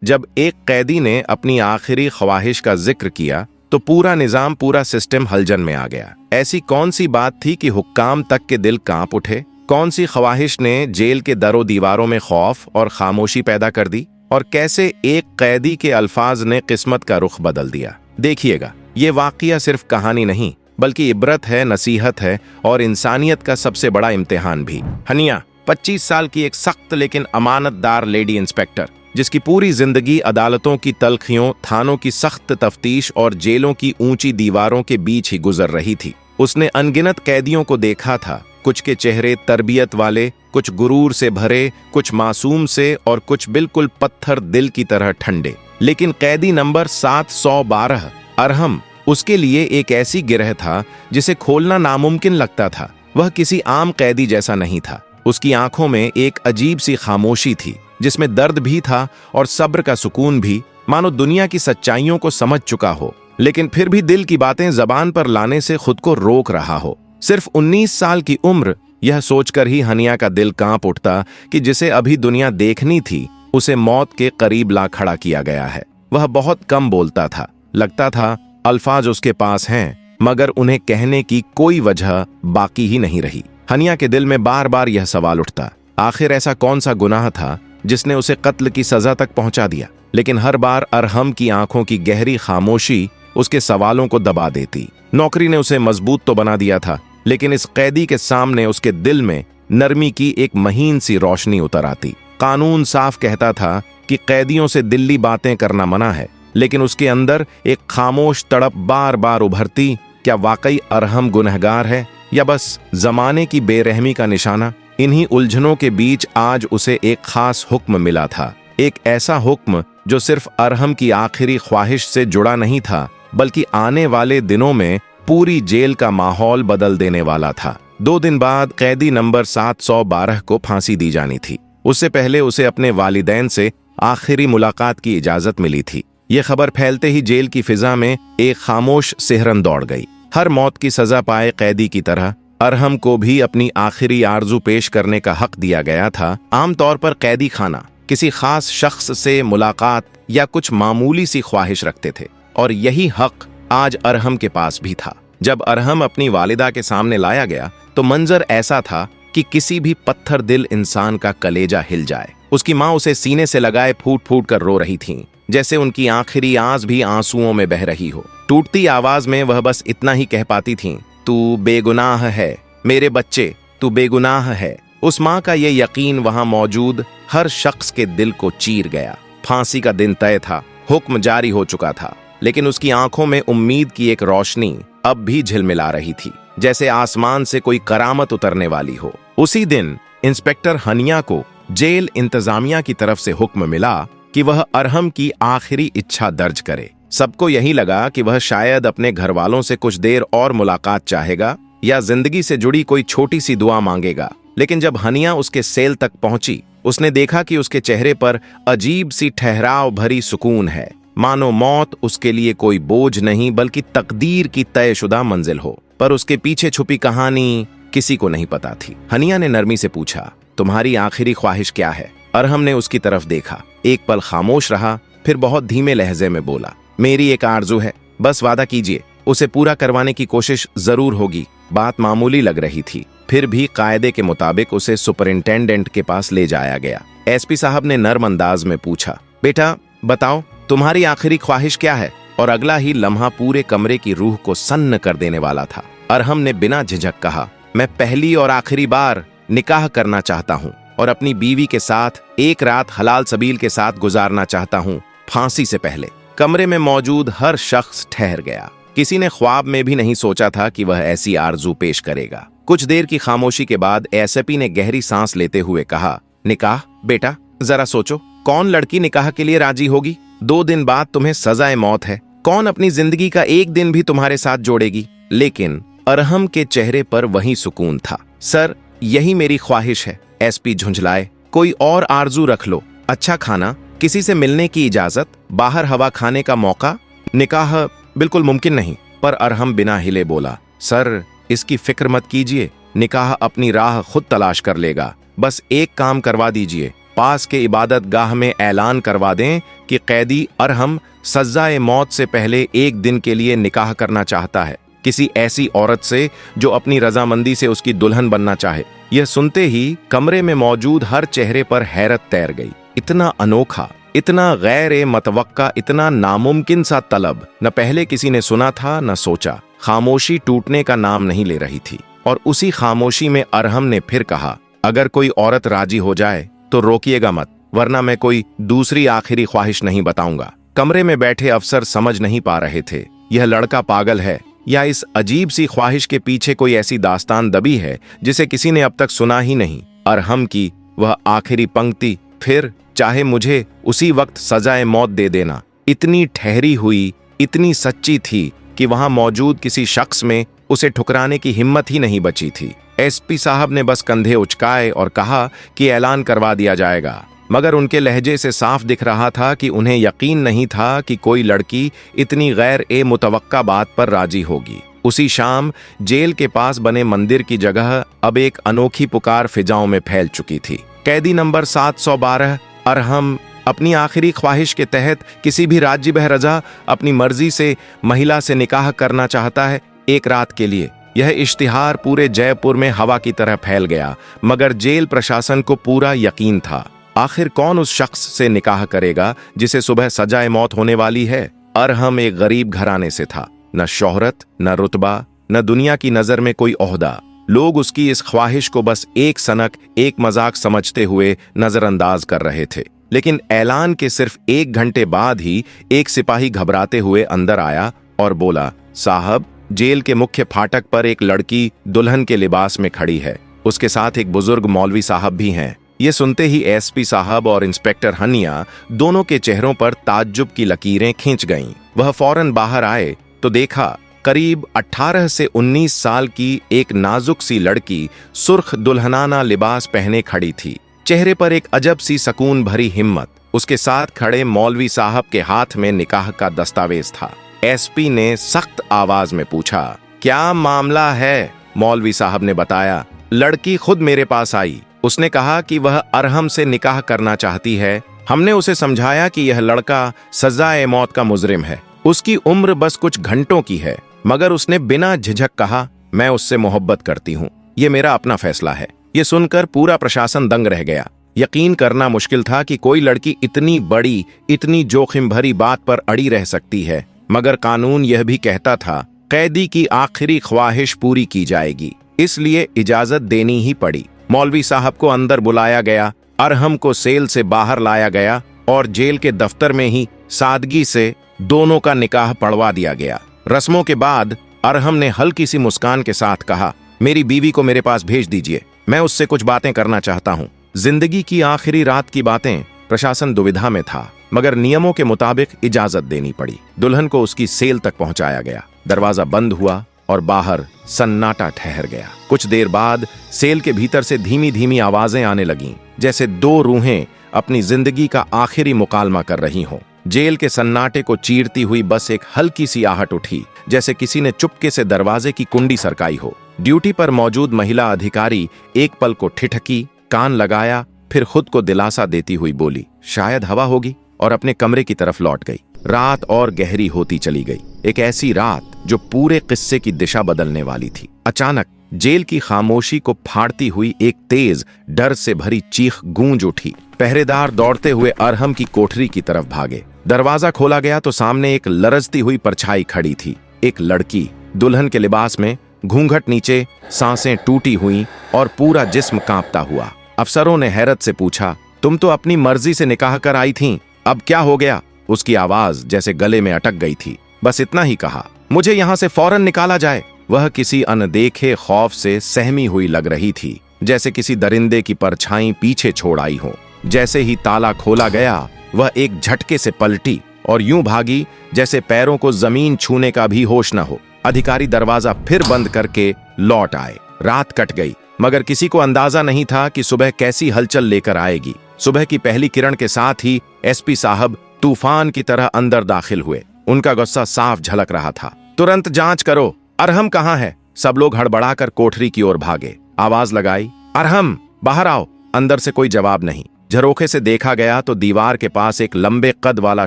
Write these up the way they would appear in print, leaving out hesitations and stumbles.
जब एक कैदी ने अपनी आखिरी ख्वाहिश का जिक्र किया तो पूरा निजाम, पूरा सिस्टम हलजन में आ गया। ऐसी कौन सी बात थी कि हुक्काम तक के दिल कांप उठे? कौन सी ख्वाहिश ने जेल के दरों दीवारों में खौफ और खामोशी पैदा कर दी? और कैसे एक कैदी के अल्फाज ने किस्मत का रुख बदल दिया? देखिएगा, ये वाकया सिर्फ कहानी नहीं बल्कि इबरत है, नसीहत है और इंसानियत का सबसे बड़ा इम्तिहान भी। हनिया 25 साल की एक सख्त लेकिन अमानतदार लेडी इंस्पेक्टर, जिसकी पूरी जिंदगी अदालतों की तलखियों, थानों की सख्त तफ्तीश और जेलों की ऊंची दीवारों के बीच ही गुजर रही थी। उसने अनगिनत कैदियों को देखा था। कुछ के चेहरे तरबियत वाले, कुछ गुरूर से भरे, कुछ मासूम से और कुछ बिल्कुल पत्थर दिल की तरह ठंडे। लेकिन कैदी नंबर 712 अरहम उसके लिए एक ऐसी गिरह था जिसे खोलना नामुमकिन लगता था। वह किसी आम कैदी जैसा नहीं था। उसकी आंखों में एक अजीब सी खामोशी थी जिसमें दर्द भी था और सब्र का सुकून भी, मानो दुनिया की सच्चाइयों को समझ चुका हो लेकिन फिर भी दिल की बातें जबान पर लाने से खुद को रोक रहा हो। सिर्फ 19 साल की उम्र, यह सोचकर ही हनिया का दिल कांप उठता कि जिसे अभी दुनिया देखनी थी उसे मौत के करीब ला खड़ा किया गया है। वह बहुत कम बोलता था। लगता था अल्फाज उसके पास हैं मगर उन्हें कहने की कोई वजह बाकी ही नहीं रही। हनिया के दिल में बार बार यह सवाल उठता, आखिर ऐसा कौन सा गुनाह था जिसने उसे कत्ल की सजा तक पहुंचा दिया? लेकिन हर बार अरहम की आंखों की गहरी खामोशी उसके सवालों को दबा देती। नौकरी ने उसे मजबूत तो बना दिया था लेकिन इस कैदी के सामने उसके दिल में नरमी की एक महीन सी रोशनी उतर आती। कानून साफ कहता था कि कैदियों से दिल्ली बातें करना मना है, लेकिन उसके अंदर एक खामोश तड़प बार बार उभरती। क्या वाकई अरहम गुनहगार है या बस जमाने की बेरहमी का निशाना? इन्हीं उलझनों के बीच आज उसे एक खास हुक्म मिला था। एक ऐसा हुक्म जो सिर्फ अरहम की आखिरी ख्वाहिश से जुड़ा नहीं था बल्कि आने वाले दिनों में पूरी जेल का माहौल बदल देने वाला था। 2 दिन बाद कैदी नंबर 712 को फांसी दी जानी थी। उससे पहले उसे अपने वालिदैन से आखिरी मुलाकात की इजाजत मिली थी। यह खबर फैलते ही जेल की फिजा में एक खामोश सिहरन दौड़ गई। हर मौत की सजा पाए कैदी की तरह अरहम को भी अपनी आखिरी आरजू पेश करने का हक दिया गया था। आमतौर पर कैदी खाना किसी खास शख्स से मुलाकात या कुछ मामूली सी ख्वाहिश रखते थे और यही हक आज अरहम के पास भी था। जब अरहम अपनी वालिदा के सामने लाया गया तो मंजर ऐसा था कि किसी भी पत्थर दिल इंसान का कलेजा हिल जाए। उसकी माँ उसे सीने से लगाए फूट फूट कर रो रही थीं, जैसे उनकी आखिरी आंस भी आंसुओं में बह रही हो। टूटती आवाज में वह बस इतना ही कह पाती थीं, तू बेगुनाह है मेरे बच्चे, तू बेगुनाह है। उस माँ का ये यकीन वहां मौजूद हर शख्स के दिल को चीर गया। फांसी का दिन तय था, हुक्म जारी हो चुका था, लेकिन उसकी आंखों में उम्मीद की एक रोशनी अब भी झिलमिला रही थी, जैसे आसमान से कोई करामत उतरने वाली हो। उसी दिन इंस्पेक्टर हनिया को जेल इंतजामिया की तरफ से हुक्म मिला कि वह अरहम की आखिरी इच्छा दर्ज करे। सबको यही लगा कि वह शायद अपने घर वालों से कुछ देर और मुलाकात चाहेगा या जिंदगी से जुड़ी कोई छोटी सी दुआ मांगेगा। लेकिन जब हनिया उसके सेल तक पहुंची, उसने देखा कि उसके चेहरे पर अजीब सी ठहराव भरी सुकून है, मानो मौत उसके लिए कोई बोझ नहीं बल्कि तकदीर की तयशुदा मंजिल हो। पर उसके पीछे छुपी कहानी किसी को नहीं पता थी। हनिया ने नरमी से पूछा, तुम्हारी आखिरी ख्वाहिश क्या है? अरहम ने उसकी तरफ देखा, एक पल खामोश रहा, फिर बहुत धीमे लहजे में बोला, मेरी एक आरजू है, बस वादा कीजिए, उसे पूरा करवाने की कोशिश जरूर होगी। बात मामूली लग रही थी, फिर भी कायदे के मुताबिक उसे सुपरिंटेंडेंट के पास ले जाया गया। एसपी साहब ने नर्म अंदाज में पूछा, बेटा बताओ तुम्हारी आखिरी ख्वाहिश क्या है? और अगला ही लम्हा पूरे कमरे की रूह को सन्न कर देने वाला था। अरहम ने बिना झिझक कहा, मैं पहली और आखिरी बार निकाह करना चाहता हूँ और अपनी बीवी के साथ एक रात हलाल सबील के साथ गुजारना चाहता हूँ, फांसी से पहले। कमरे में मौजूद हर शख्स ठहर गया। किसी ने ख्वाब में भी नहीं सोचा था कि वह ऐसी आरजू पेश करेगा। कुछ देर की खामोशी के बाद एसपी ने गहरी सांस लेते हुए कहा, निकाह? बेटा जरा सोचो, कौन लड़की निकाह के लिए राजी होगी? 2 दिन बाद तुम्हें सजाए मौत है। कौन अपनी जिंदगी का एक दिन भी तुम्हारे साथ जोड़ेगी? लेकिन अरहम के चेहरे पर वही सुकून था। सर यही मेरी ख्वाहिश है। एसपी झुंझलाए, कोई और आरजू रख लो। अच्छा खाना, किसी से मिलने की इजाजत, बाहर हवा खाने का मौका। निकाह बिल्कुल मुमकिन नहीं। पर अरहम बिना हिले बोला, सर इसकी फिक्र मत कीजिए, निकाह अपनी राह खुद तलाश कर लेगा। बस एक काम करवा दीजिए, पास के इबादत गाह में ऐलान करवा दें कि कैदी अरहम सज़ाए मौत से पहले एक दिन के लिए निकाह करना चाहता है किसी ऐसी औरत से जो अपनी रजामंदी से उसकी दुल्हन बनना चाहे। यह सुनते ही कमरे में मौजूद हर चेहरे पर हैरत तैर गई। इतना अनोखा, इतना गैर मतवक्का, इतना नामुमकिन सा तलब न पहले किसी ने सुना था न सोचा। खामोशी टूटने का नाम नहीं ले रही थी और उसी खामोशी में अरहम ने फिर कहा, अगर कोई औरत राजी हो जाए तो रोकिएगा मत, वरना मैं कोई दूसरी आखिरी ख्वाहिश नहीं बताऊंगा। कमरे में बैठे अफसर समझ नहीं पा रहे थे यह लड़का पागल है या इस अजीब सी ख्वाहिश के पीछे कोई ऐसी दास्तान दबी है जिसे किसी ने अब तक सुना ही नहीं। अरहम की वह आखिरी पंक्ति, फिर चाहे मुझे उसी वक्त सजाए मौत दे देना, इतनी ठहरी हुई, इतनी सच्ची थी कि वहां मौजूद किसी शख्स में उसे ठुकराने की हिम्मत ही नहीं बची थी। एसपी साहब ने बस कंधे उचकाए और कहा कि ऐलान करवा दिया जाएगा, मगर उनके लहजे से साफ दिख रहा था कि उन्हें यकीन नहीं था कि कोई लड़की इतनी गैर मुतवक्का बात पर राजी होगी। उसी शाम जेल के पास बने मंदिर की जगह अब एक अनोखी पुकार फिजाओं में फैल चुकी थी। कैदी नंबर 712 अरहम अपनी आखिरी ख्वाहिश के तहत किसी भी राज्य बहरजा अपनी मर्जी से महिला से निकाह करना चाहता है, एक रात के लिए। यह इश्तिहार पूरे जयपुर में हवा की तरह फैल गया, मगर जेल प्रशासन को पूरा यकीन था आखिर कौन उस शख्स से निकाह करेगा जिसे सुबह सजाए मौत होने वाली है। अरहम एक गरीब घराने से था, न शोहरत, न रुतबा, न दुनिया की नजर में कोई ओहदा। लोग उसकी इस ख्वाहिश को बस एक सनक, एक मजाक समझते हुए नजरअंदाज कर रहे थे। लेकिन ऐलान के सिर्फ 1 घंटे बाद ही एक सिपाही घबराते हुए अंदर आया और बोला, साहब, जेल के मुख्य फाटक पर एक लड़की दुल्हन के लिबास में खड़ी है, उसके साथ एक बुजुर्ग मौलवी साहब भी हैं। ये सुनते ही एसपी साहब और इंस्पेक्टर हनिया दोनों के चेहरों पर ताज्जुब की लकीरें खींच गईं। वह फौरन बाहर आए तो देखा करीब 18 से 19 साल की एक नाजुक सी लड़की सुर्ख दुल्हनाना लिबास पहने खड़ी थी। चेहरे पर एक अजब सी सकून भरी हिम्मत। उसके साथ खड़े मौलवी साहब के हाथ में निकाह का दस्तावेज था। एसपी ने सख्त आवाज में पूछा, क्या मामला है? मौलवी साहब ने बताया, लड़की खुद मेरे पास आई। उसने कहा कि वह अरहम से निकाह करना चाहती है। हमने उसे समझाया कि यह लड़का सजाए मौत का मुजरिम है, उसकी उम्र बस कुछ घंटों की है, मगर उसने बिना झिझक कहा, मैं उससे मोहब्बत करती हूँ, ये मेरा अपना फैसला है। ये सुनकर पूरा प्रशासन दंग रह गया। यकीन करना मुश्किल था कि कोई लड़की इतनी बड़ी, इतनी जोखिम भरी बात पर अड़ी रह सकती है, मगर कानून यह भी कहता था कैदी की आखिरी ख्वाहिश पूरी की जाएगी, इसलिए इजाजत देनी ही पड़ी। मौलवी साहब को अंदर बुलाया गया, अरहम को सेल से बाहर लाया गया और जेल के दफ्तर में ही सादगी से दोनों का निकाह पढ़वा दिया गया। रस्मों के बाद अरहम ने हल्की सी मुस्कान के साथ कहा, मेरी बीवी को मेरे पास भेज दीजिए, मैं उससे कुछ बातें करना चाहता हूँ। जिंदगी की आखिरी रात की बातें। प्रशासन दुविधा में था, मगर नियमों के मुताबिक इजाजत देनी पड़ी। दुल्हन को उसकी सेल तक पहुंचाया गया। दरवाजा बंद हुआ और बाहर सन्नाटा ठहर गया। कुछ देर बाद सेल के भीतर से धीमी धीमी आवाजें आने लगीं, जैसे 2 रूहें अपनी जिंदगी का आखिरी मुकालमा कर रही हों। जेल के सन्नाटे को चीरती हुई बस एक हल्की सी आहट उठी, जैसे किसी ने चुपके से दरवाजे की कुंडी सरकाई हो। ड्यूटी पर मौजूद महिला अधिकारी एक पल को ठिठकी, कान लगाया, फिर खुद को दिलासा देती हुई बोली, शायद हवा होगी, और अपने कमरे की तरफ लौट गई। रात और गहरी होती चली गई, एक ऐसी रात जो पूरे किस्से की दिशा बदलने वाली थी। अचानक जेल की खामोशी को फाड़ती हुई एक तेज, डर से भरी चीख गूंज उठी। पहरेदार दौड़ते हुए अरहम की कोठरी की तरफ भागे। दरवाजा खोला गया तो सामने एक लरजती हुई परछाई खड़ी थी। एक लड़की दुल्हन के लिबास में, घूंघट नीचे, सांसें टूटी हुई और पूरा जिस्म कांपता हुआ। अफसरों ने हैरत से पूछा, तुम तो अपनी मर्जी से निकाह कर आई थीं, अब क्या हो गया? उसकी आवाज जैसे गले में अटक गई थी। बस इतना ही कहा, मुझे यहां से फौरन निकाला जाए। वह किसी अनदेखे खौफ से सहमी हुई लग रही थी, जैसे किसी दरिंदे की परछाई पीछे छोड़ आई हो। जैसे ही ताला खोला गया, वह एक झटके से पलटी और यूं भागी जैसे पैरों को जमीन छूने का भी होश न हो। अधिकारी दरवाजा फिर बंद करके लौट आए। रात कट गई, मगर किसी को अंदाजा नहीं था कि सुबह कैसी हलचल लेकर आएगी। सुबह की पहली किरण के साथ ही एसपी साहब तूफान की तरह अंदर दाखिल हुए। उनका गुस्सा साफ झलक रहा था। तुरंत जांच करो, अरहम कहाँ है? सब लोग हड़बड़ाकर कोठरी की ओर भागे। आवाज लगाई, अरहम बाहर आओ। अंदर से कोई जवाब नहीं। झरोखे से देखा गया तो दीवार के पास एक लंबे कद वाला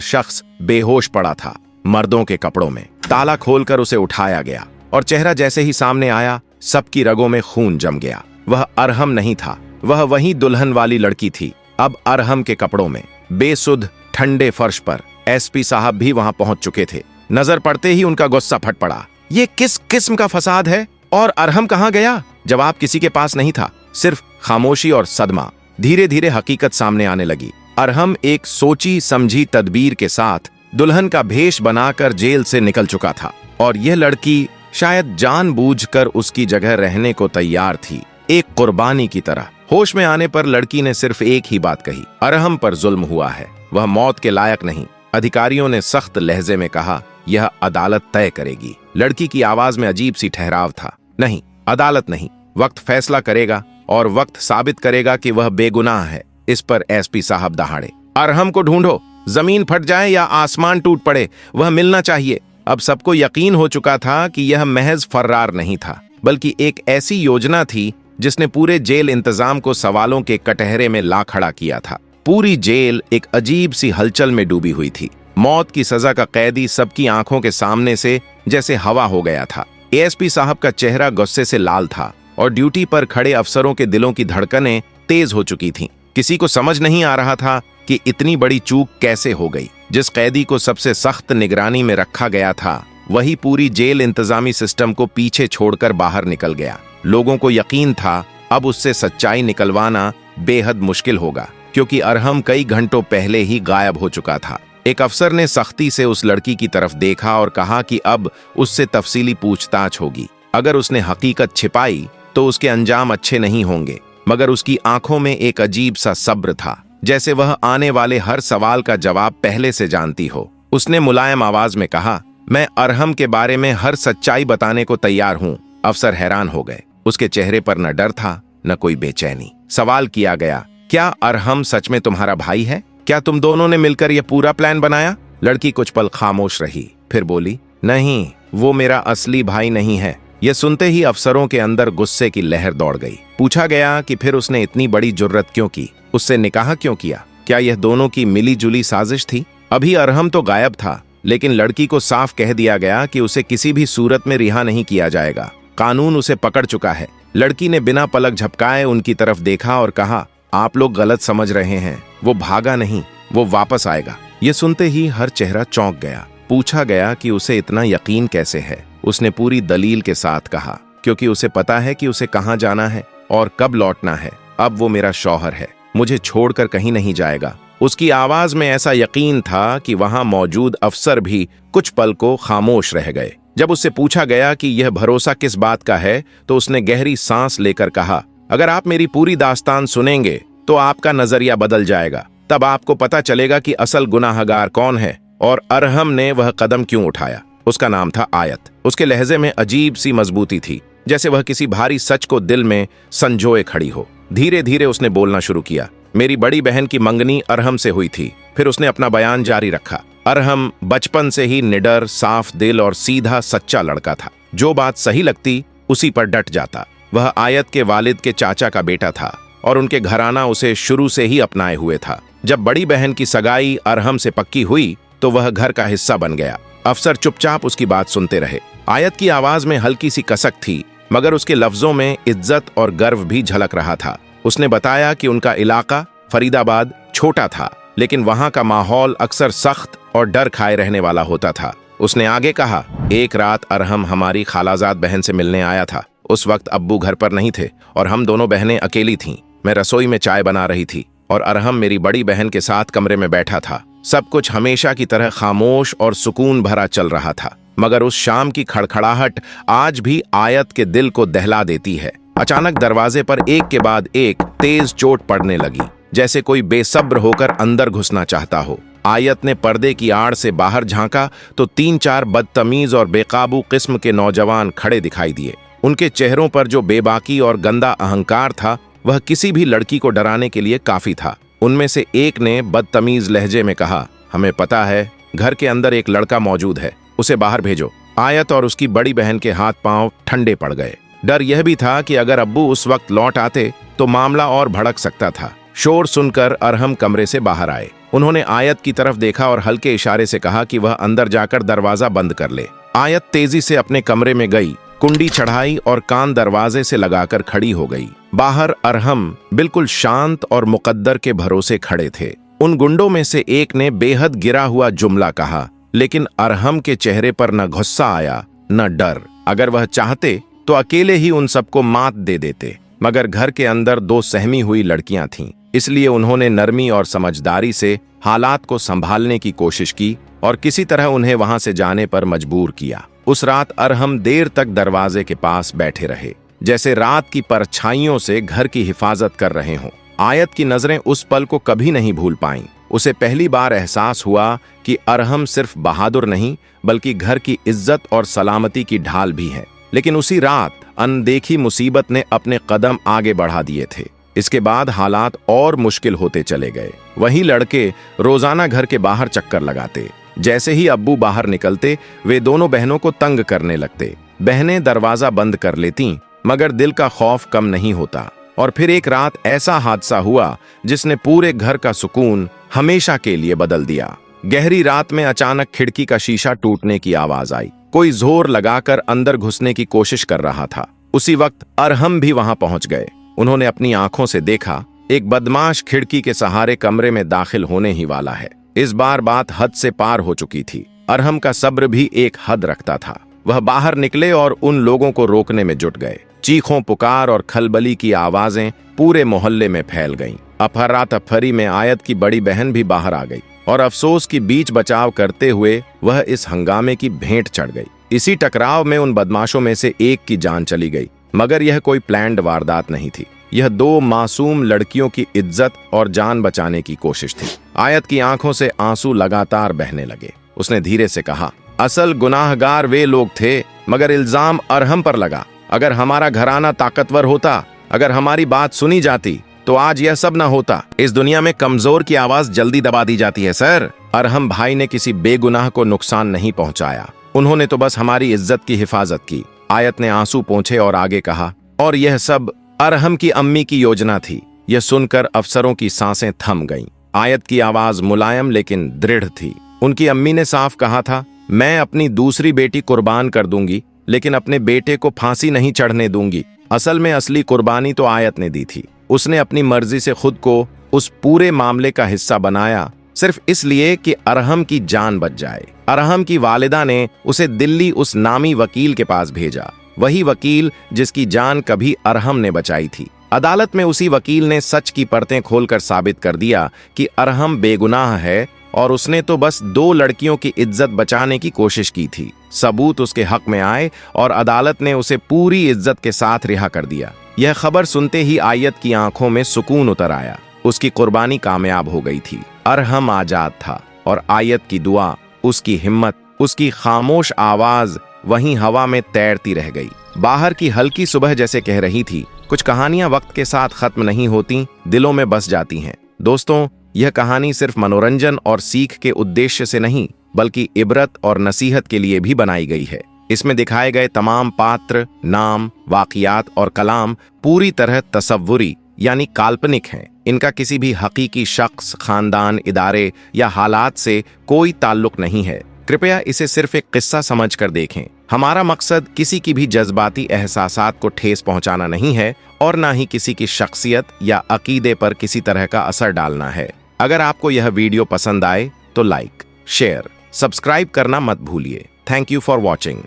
शख्स बेहोश पड़ा था, मर्दों के कपड़ों में। ताला खोलकर उसे उठाया गया और चेहरा जैसे ही सामने आया, सबकी रगों में खून जम गया। वह अरहम नहीं था, वह वही दुल्हन वाली लड़की थी, अब अरहम के कपड़ों में, बेसुध ठंडे फर्श पर। एसपी साहब भी वहां पहुंच चुके थे। नजर पड़ते ही उनका गुस्सा फट पड़ा। ये किस किस्म का फसाद है और अरहम कहां गया? जवाब किसी के पास नहीं था, सिर्फ खामोशी और सदमा। धीरे धीरे हकीकत सामने आने लगी। अरहम एक सोची समझी तदबीर के साथ दुल्हन का भेष बनाकर जेल से निकल चुका था और यह लड़की शायद जानबूझकर उसकी जगह रहने को तैयार थी, एक कुर्बानी की तरह। होश में आने पर लड़की ने सिर्फ एक ही बात कही, अरहम पर जुल्म हुआ है, वह मौत के लायक नहीं। अधिकारियों ने सख्त लहजे में कहा, यह अदालत तय करेगी। लड़की की आवाज में अजीब सी ठहराव था। नहीं, अदालत नहीं, वक्त फैसला करेगा और वक्त साबित करेगा कि वह बेगुनाह है। इस पर एसपी साहब दहाड़े, अरहम को ढूंढो, जमीन फट जाए या आसमान टूट पड़े, वह मिलना चाहिए। अब सबको यकीन हो चुका था कि यह महज फर्रार नहीं था, बल्कि एक ऐसी योजना थी जिसने पूरे जेल इंतजाम को सवालों के कटहरे में ला खड़ा किया था। पूरी जेल एक अजीब सी हलचल में डूबी हुई थी। मौत की सजा का कैदी सबकी आंखों के सामने से जैसे हवा हो गया था। एएसपी साहब का चेहरा गुस्से से लाल था और ड्यूटी पर खड़े अफसरों के दिलों की धड़कनें तेज हो चुकी थीं। किसी को समझ नहीं आ रहा था कि इतनी बड़ी चूक कैसे हो गई। जिस कैदी को सबसे सख्त निगरानी में रखा गया था, वही पूरी जेल इंतजामी सिस्टम को पीछे छोड़कर बाहर निकल गया। लोगों को यकीन था अब उससे सच्चाई निकलवाना बेहद मुश्किल होगा, क्योंकि अरहम कई घंटों पहले ही गायब हो चुका था। एक अफसर ने सख्ती से उस लड़की की तरफ देखा और कहा कि अब उससे तफसीली पूछताछ होगी। अगर उसने हकीकत छिपाई तो उसके अंजाम अच्छे नहीं होंगे। मगर उसकी आंखों में एक अजीब सा सब्र था, जैसे वह आने वाले हर सवाल का जवाब पहले से जानती हो। उसने मुलायम आवाज में कहा, मैं अरहम के बारे में हर सच्चाई बताने को तैयार हूं। अफसर हैरान हो गए। उसके चेहरे पर न डर था न कोई बेचैनी। सवाल किया गया, क्या अरहम सच में तुम्हारा भाई है? क्या तुम दोनों ने मिलकर यह पूरा प्लान बनाया? लड़की कुछ पल खामोश रही, फिर बोली, नहीं, वो मेरा असली भाई नहीं है। यह सुनते ही अफसरों के अंदर गुस्से की लहर दौड़ गई। पूछा गया कि फिर उसने इतनी बड़ी जुर्रत क्यों की, उससे निकाह क्यों किया? क्या यह दोनों की मिली जुली साजिश थी? अभी अरहम तो गायब था, लेकिन लड़की को साफ कह दिया गया कि उसे किसी भी सूरत में रिहा नहीं किया जाएगा। कानून उसे पकड़ चुका है। लड़की ने बिना पलक झपकाए उनकी तरफ देखा और कहा, आप लोग गलत समझ रहे हैं, वो भागा नहीं, वो वापस आएगा। ये सुनते ही हर चेहरा चौंक गया। पूछा गया कि उसे इतना यकीन कैसे है। उसने पूरी दलील के साथ कहा, क्योंकि उसे पता है कि उसे कहाँ जाना है और कब लौटना है। अब वो मेरा शौहर है, मुझे छोड़कर कहीं नहीं जाएगा। उसकी आवाज में ऐसा यकीन था कि वहां मौजूद अफसर भी कुछ पल को खामोश रह गए। जब उससे पूछा गया कि यह भरोसा किस बात का है, तो उसने गहरी सांस लेकर कहा, अगर आप मेरी पूरी दास्तान सुनेंगे तो आपका नजरिया बदल जाएगा। तब आपको पता चलेगा कि असल गुनाहगार कौन है और अरहम ने वह कदम क्यों उठाया। उसका नाम था आयत। उसके लहजे में अजीब सी मजबूती थी, जैसे वह किसी भारी सच को दिल में संजोए खड़ी हो। धीरे धीरे उसने बोलना शुरू किया, मेरी बड़ी बहन की मंगनी अरहम से हुई थी। फिर उसने अपना बयान जारी रखा। अरहम बचपन से ही निडर, साफ दिल और सीधा सच्चा लड़का था। जो बात सही लगती उसी पर डट जाता। वह आयत के वालिद के चाचा का बेटा था और उनके घराना उसे शुरू से ही अपनाए हुए था। जब बड़ी बहन की सगाई अरहम से पक्की हुई तो वह घर का हिस्सा बन गया। अफसर चुपचाप उसकी बात सुनते रहे। आयत की आवाज में हल्की सी कसक थी, मगर उसके लफ्जों में इज्जत और गर्व भी झलक रहा था। उसने बताया कि उनका इलाका फरीदाबाद छोटा था, लेकिन वहां का माहौल अक्सर सख्त और डर खाए रहने वाला होता था। उसने आगे कहा, एक रात अरहम हमारी खालाजाद बहन से मिलने आया था। उस वक्त अब्बू घर पर नहीं थे और हम दोनों बहनें अकेली थीं। मैं रसोई में चाय बना रही थी और अरहम मेरी बड़ी बहन के साथ कमरे में बैठा था। सब कुछ हमेशा की तरह खामोश और सुकून भरा चल रहा था, मगर उस शाम की खड़खड़ाहट आज भी आयत के दिल को दहला देती है। अचानक दरवाजे पर एक के बाद एक तेज चोट पड़ने लगी, जैसे कोई बेसब्र होकर अंदर घुसना चाहता हो। आयत ने पर्दे की आड़ से बाहर झांका तो 3-4 बदतमीज और बेकाबू किस्म के नौजवान खड़े दिखाई दिए। उनके चेहरों पर जो बेबाकी और गंदा अहंकार था, वह किसी भी लड़की को डराने के लिए काफी था। उनमें से एक ने बदतमीज लहजे में कहा, हमें पता है घर के अंदर एक लड़का मौजूद है, उसे बाहर भेजो। आयत और उसकी बड़ी बहन के हाथ पांव ठंडे पड़ गए। डर यह भी था कि अगर अब्बू उस वक्त लौट आते तो मामला और भड़क सकता था। शोर सुनकर अरहम कमरे से बाहर आए। उन्होंने आयत की तरफ देखा और हल्के इशारे से कहा कि वह अंदर जाकर दरवाजा बंद कर ले। आयत तेजी से अपने कमरे में गई, कुंडी चढ़ाई और कान दरवाजे से लगाकर खड़ी हो गई। बाहर अरहम बिल्कुल शांत और मुकद्दर के भरोसे खड़े थे। उन गुंडों में से एक ने बेहद गिरा हुआ जुमला कहा, लेकिन अरहम के चेहरे पर न गुस्सा आया न डर। अगर वह चाहते तो अकेले ही उन सबको मात दे देते, मगर घर के अंदर दो सहमी हुई लड़कियां थीं, इसलिए उन्होंने नरमी और समझदारी से हालात को संभालने की कोशिश की और किसी तरह उन्हें वहां से जाने पर मजबूर किया। उस रात अरहम देर तक दरवाजे के पास बैठे रहे, जैसे रात की परछाइयों से घर की हिफाजत कर रहे हों। आयत की नजरें उस पल को कभी नहीं भूल पाईं। उसे पहली बार एहसास हुआ कि अरहम सिर्फ बहादुर नहीं बल्कि घर की इज्जत और सलामती की ढाल भी है। लेकिन उसी रात अनदेखी मुसीबत ने अपने कदम आगे बढ़ा दिए थे। इसके बाद हालात और मुश्किल होते चले गए। वही लड़के रोजाना घर के बाहर चक्कर लगाते। जैसे ही अब्बू बाहर निकलते, वे दोनों बहनों को तंग करने लगते। बहनें दरवाजा बंद कर लेतीं, मगर दिल का खौफ कम नहीं होता। और फिर एक रात ऐसा हादसा हुआ जिसने पूरे घर का सुकून हमेशा के लिए बदल दिया। गहरी रात में अचानक खिड़की का शीशा टूटने की आवाज आई। कोई जोर लगाकर अंदर घुसने की कोशिश कर रहा था। उसी वक्त अरहम भी वहां पहुंच गए। उन्होंने अपनी आंखों से देखा, एक बदमाश खिड़की के सहारे कमरे में दाखिल होने ही वाला है। इस बार बात हद से पार हो चुकी थी। अरहम का सब्र भी एक हद रखता था। वह बाहर निकले और उन लोगों को रोकने में जुट गए। चीखों, पुकार और खलबली की आवाजें पूरे मोहल्ले में फैल गईं। अफरा तफरी में आयत की बड़ी बहन भी बाहर आ गई और अफसोस की बीच बचाव करते हुए वह इस हंगामे की भेंट चढ़ गई। इसी टकराव में उन बदमाशों में से एक की जान चली गई, मगर यह कोई प्लान्ड वारदात नहीं थी। यह दो मासूम लड़कियों की इज्जत और जान बचाने की कोशिश थी। आयत की आंखों से आंसू लगातार बहने लगे। उसने धीरे से कहा, असल गुनाहगार वे लोग थे, मगर इल्जाम अरहम पर लगा। अगर हमारा घराना ताकतवर होता, अगर हमारी बात सुनी जाती, तो आज यह सब ना होता। इस दुनिया में कमजोर की आवाज जल्दी दबा दी जाती है सर। अरहम भाई ने किसी बेगुनाह को नुकसान नहीं पहुंचाया। उन्होंने तो बस हमारी इज्जत की हिफाजत की। आयत ने आंसू पोंछे और आगे कहा, और यह सब अरहम की अम्मी की योजना थी। यह सुनकर अफसरों की सांसें थम गईं। आयत की आवाज मुलायम लेकिन दृढ़ थी। उनकी अम्मी ने साफ कहा था, मैं अपनी दूसरी बेटी कुर्बान कर दूंगी, लेकिन अपने बेटे को फांसी नहीं चढ़ने दूंगी। असल में असली कुर्बानी तो आयत ने दी थी। उसने अपनी मर्जी से खुद को उस पूरे मामले का हिस्सा बनाया, सिर्फ इसलिए कि अरहम की जान बच जाए। अरहम की वालिदा ने उसे दिल्ली उस नामी वकील के पास भेजा, वही वकील जिसकी जान कभी अरहम ने बचाई थी। अदालत में उसी वकील ने सच की परतें खोलकर साबित कर दिया कि अरहम बेगुनाह है और उसने तो बस दो लड़कियों की इज्जत बचाने की कोशिश की थी। सबूत उसके हक में आए और अदालत ने उसे पूरी इज्जत के साथ रिहा कर दिया। यह खबर सुनते ही आयत की आंखों में सुकून उतर आया। उसकी कुर्बानी कामयाब हो गई थी। अरहम आजाद था और आयत की दुआ, उसकी हिम्मत, उसकी खामोश आवाज वहीं हवा में तैरती रह गई। बाहर की हल्की सुबह जैसे कह रही थी, कुछ कहानियां वक्त के साथ खत्म नहीं होती, दिलों में बस जाती हैं। दोस्तों, यह कहानी सिर्फ मनोरंजन और सीख के उद्देश्य से नहीं, बल्कि इबरत और नसीहत के लिए भी बनाई गई है। इसमें दिखाए गए तमाम पात्र, नाम, वाक़ियात और कलाम पूरी तरह तसव्वुरी यानी काल्पनिक हैं। इनका किसी भी हकीकी शख्स, खानदान, इदारे या हालात से कोई ताल्लुक नहीं है। कृपया इसे सिर्फ एक किस्सा समझकर देखें। हमारा मकसद किसी की भी जज्बाती एहसासात को ठेस पहुंचाना नहीं है और ना ही किसी की शख्सियत या अकीदे पर किसी तरह का असर डालना है। अगर आपको यह वीडियो पसंद आए तो लाइक, शेयर, सब्सक्राइब करना मत भूलिए। Thank you for watching.